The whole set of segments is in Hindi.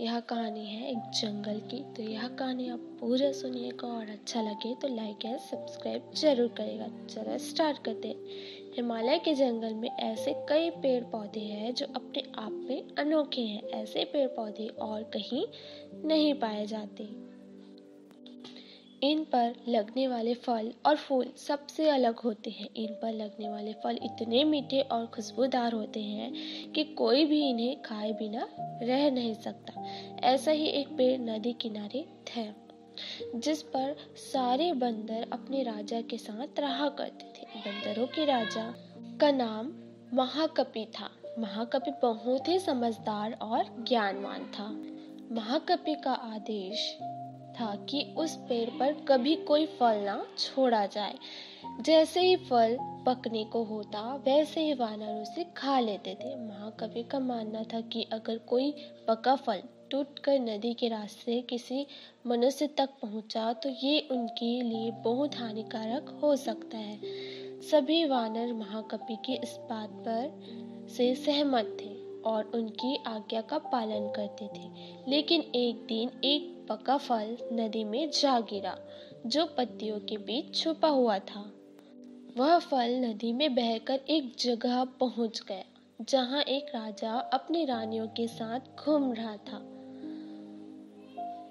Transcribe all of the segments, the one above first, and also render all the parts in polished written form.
यह कहानी है एक जंगल की। तो यह कहानी आप पूरा सुनिएगा और अच्छा लगे तो लाइक या सब्सक्राइब जरूर करेगा। चलो स्टार्ट करते हैं। हिमालय के जंगल में ऐसे कई पेड़ पौधे हैं जो अपने आप में अनोखे हैं। ऐसे पेड़ पौधे और कहीं नहीं पाए जाते। इन पर लगने वाले फल और फूल सबसे अलग होते हैं। इन पर लगने वाले फल इतने मीठे और खुशबूदार होते हैं कि कोई भी इन्हें खाए बिना रह नहीं सकता। ऐसा ही एक पेड़ नदी किनारे था, जिस पर सारे बंदर अपने राजा के साथ रहा करते थे। बंदरों के राजा का नाम महाकपि था। महाकपि बहुत ही समझदार और ज्ञानवान था। महाकपि का आदेश था कि उस पेड़ पर कभी कोई फल ना छोड़ा जाए। जैसे ही फल पकने को होता वैसे ही वानर उसे खा लेते थे। महाकवि का मानना था कि अगर कोई पका फल टूटकर नदी के रास्ते किसी मनुष्य तक पहुंचा तो ये उनके लिए बहुत हानिकारक हो सकता है। सभी वानर महाकवि की इस बात पर से सहमत थे और उनकी आज्ञा का पालन करते थे। लेकिन एक दिन एक पका फल नदी में जा गिरा, जो पत्तियों के बीच छुपा हुआ था। वह फल नदी में बहकर एक जगह पहुंच गया, जहां एक राजा अपनी रानियों के साथ घूम रहा था।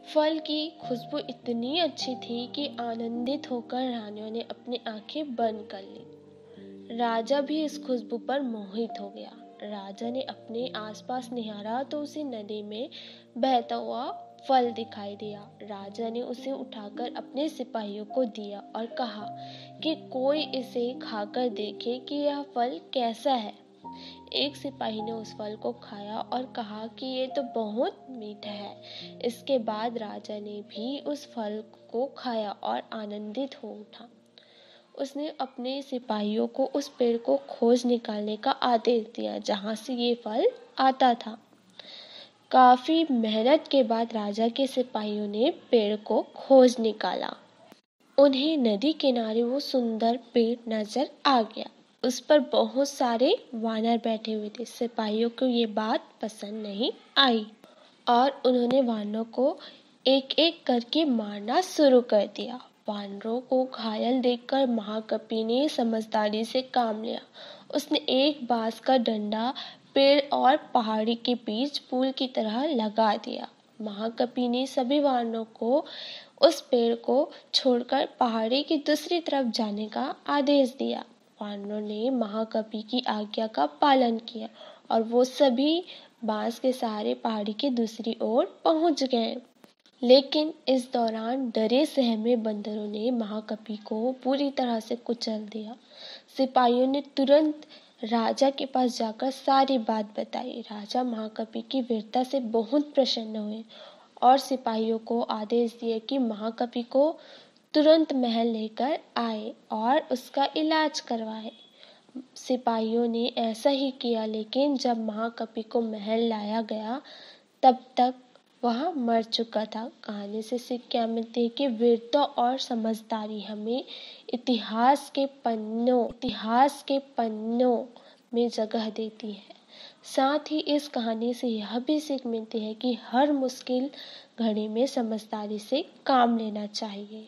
फल की खुशबू इतनी अच्छी थी कि आनंदित होकर रानियों ने अपनी आंखें बंद कर ली। राजा भी इस खुशबू पर मोहित हो गया। राजा ने अपने आसपास निहारा तो उसे नदी में बहता हुआ फल दिखाई दिया। राजा ने उसे उठाकर अपने सिपाहियों को दिया और कहा कि कोई इसे खाकर देखे कि यह फल कैसा है। एक सिपाही ने उस फल को खाया और कहा कि ये तो बहुत मीठा है। इसके बाद राजा ने भी उस फल को खाया और आनंदित हो उठा। उसने अपने सिपाहियों को उस पेड़ को खोज निकालने का आदेश दिया जहां से ये फल आता था। काफी मेहनत के बाद राजा के सिपाहियों ने पेड़ को खोज निकाला। उन्हें नदी किनारे वो सुंदर पेड़ नजर आ गया। उस पर बहुत सारे वानर बैठे हुए थे। सिपाहियों को ये बात पसंद नहीं आई और उन्होंने वानरों को एक एक करके मारना शुरू कर दिया। वानरों को घायल देखकर महाकपि ने समझदारी से काम लिया। उसने एक बांस का डंडा पेड़ और पहाड़ी के बीच पुल की तरह लगा दिया। महाकपि ने सभी वानरों को उस पेड़ को छोड़कर पहाड़ी की दूसरी तरफ जाने का आदेश दिया। वानरों ने महाकपि की आज्ञा का पालन किया और वो सभी बांस के सहारे पहाड़ी की दूसरी ओर पहुंच गए। लेकिन इस दौरान डरे सहमे बंदरों ने महाकपि को पूरी तरह से कुचल दिया। सिपाहियों ने तुरंत राजा के पास जाकर सारी बात बताई। राजा महाकपि की वीरता से बहुत प्रसन्न हुए और सिपाहियों को आदेश दिए कि महाकपि को तुरंत महल लेकर आए और उसका इलाज करवाए। सिपाहियों ने ऐसा ही किया, लेकिन जब महाकपि को महल लाया गया तब तक वह मर चुका था। कहानी से सीख क्या मिलती है कि वीरता और समझदारी हमें इतिहास के पन्नों में जगह देती है। साथ ही इस कहानी से यह भी सीख मिलती है कि हर मुश्किल घड़ी में समझदारी से काम लेना चाहिए।